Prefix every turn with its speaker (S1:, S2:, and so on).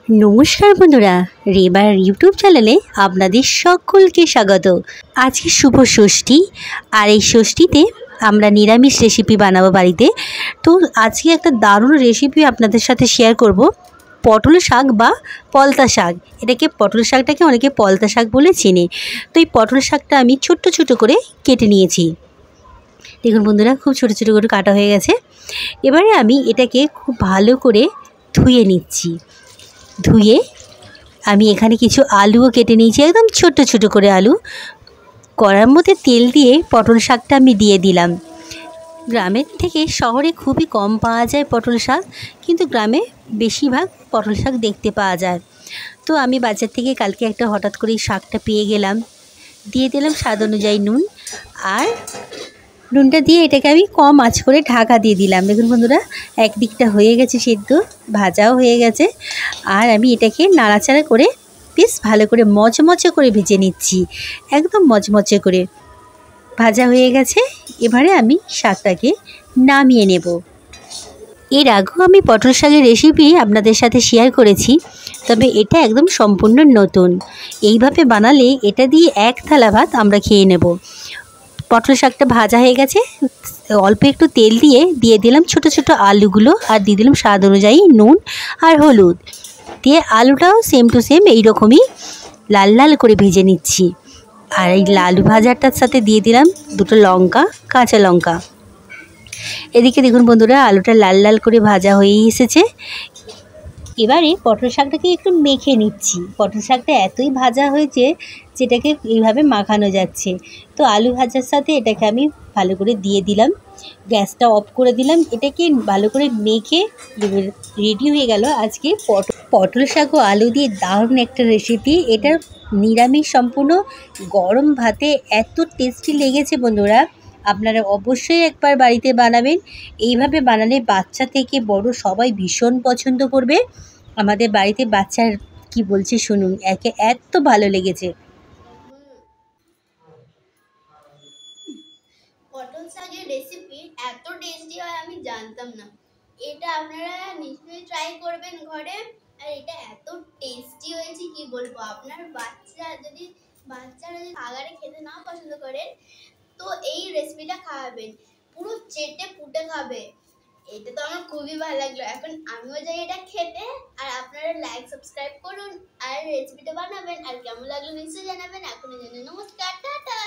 S1: নমস্কার বন্ধুরা, রেবার ইউটিউব চ্যানেলে আপনাদের সকলকে স্বাগত। আজকে শুভ ষষ্ঠী, আর এই ষষ্ঠীতে আমরা নিরামিষ রেসিপি বানাবো বাড়িতে। তো আজকে একটা দারুণ রেসিপি আপনাদের সাথে শেয়ার করব, পটল শাক বা পলতা শাক। পটল শাকটাকে অনেকে পলতা শাক বলে চেনে। তো এই পটল শাকটা আমি ছোট্ট ছোট করে কেটে নিয়েছি। দেখুন বন্ধুরা, খুব ছোট ছোট করে কাটা হয়ে গেছে। এবারে আমি এটাকে খুব ভালো করে ধুয়ে নিচ্ছি। ধুয়ে আমি এখানে কিছু আলুও কেটে নিয়েছি, একদম ছোট ছোট করে আলু। কড়ার মধ্যে তেল দিয়ে পটল শাকটা আমি দিয়ে দিলাম। গ্রামের থেকে শহরে খুবই কম পাওয়া যায় পটল শাক, কিন্তু গ্রামে বেশিরভাগ পটল শাক দেখতে পাওয়া যায়। তো আমি বাজার থেকে কালকে একটা হঠাৎ করেই শাকটা পেয়ে গেলাম। দিয়ে দিলাম স্বাদ অনুযায়ী নুন, আর নুনটা দিয়ে এটাকে আমি কম আঁচ করে ঢাকা দিয়ে দিলাম। দেখুন বন্ধুরা, একদিকটা হয়ে গেছে সেদ্ধ, ভাজাও হয়ে গেছে। আর আমি এটাকে নাড়াচাড়া করে বেশ ভালো করে মচমচে করে ভেজে নিচ্ছি। একদম মচমচে করে ভাজা হয়ে গেছে। এবারে আমি শাকটাকে নামিয়ে নেব। এর আগেও আমি পটল শাকের রেসিপি আপনাদের সাথে শেয়ার করেছি, তবে এটা একদম সম্পূর্ণ নতুন। এইভাবে বানালে এটা দিয়ে এক থালা ভাত আমরা খেয়ে নেব। পটল শাকটা ভাজা হয়ে গেছে। অল্প একটু তেল দিয়ে দিলাম ছোট ছোট আলুগুলো, আর দিয়ে দিলাম স্বাদ অনুযায়ী নুন আর হলুদ। দিয়ে আলুটাও সেম টু সেম এইরকমই লাল লাল করে ভেজে নিচ্ছি। আর এই আলু ভাজাটার সাথে দিয়ে দিলাম দুটো লঙ্কা, কাঁচা লঙ্কা। এদিকে দেখুন বন্ধুরা, আলুটা লাল লাল করে ভাজা হয়েই এসেছে। এবারে পটল শাকটাকে একটু মেখে নিচ্ছি। পটল শাকটা এতই ভাজা হয়েছে যেটাকে এইভাবে মাখানো যাচ্ছে। তো আলু ভাজার সাথে এটাকে আমি ভালো করে দিয়ে দিলাম, গ্যাসটা অফ করে দিলাম। এটাকে ভালো করে মেখে রেডি হয়ে গেল আজকে পটল শাক ও আলু দিয়ে দারুণ একটা রেসিপি। এটা নিরামিষ সম্পূর্ণ গরম ভাতে এত টেস্টি লেগেছে বন্ধুরা, আপনারা অবশ্যই একবার বাড়িতে বানাবেন। এইভাবে বানালে বাচ্চা থেকে বড় সবাই ভীষণ পছন্দ করবে। আমাদের বাড়িতে বাচ্চার কি বলছে শুনুন, একে এত ভালো লেগেছে।
S2: পটল শাকের রেসিপি এত টেস্টি হয় আমি জানতাম না। এটা আপনারা নিশ্চয়ই ট্রাই করবেন ঘরে। আর এটা এত টেস্টি হয়েছে কি বলবো। আপনার বাচ্চারা যদি খাবারে খেতে না পছন্দ করেন, তো এই রেসিপিটা খাওয়াবেন, পুরো চেটে পুটে খাবে। এটা তো আমার খুবই ভালো লাগলো। এখন আমিও যাই এটা খেতে। আর আপনারা লাইক সাবস্ক্রাইব করুন আর রেসিপিটা বানাবেন। আর কেমন লাগলো নিশ্চয়ই জানাবেন। এখনের জন্য নমস্কার, টাটা।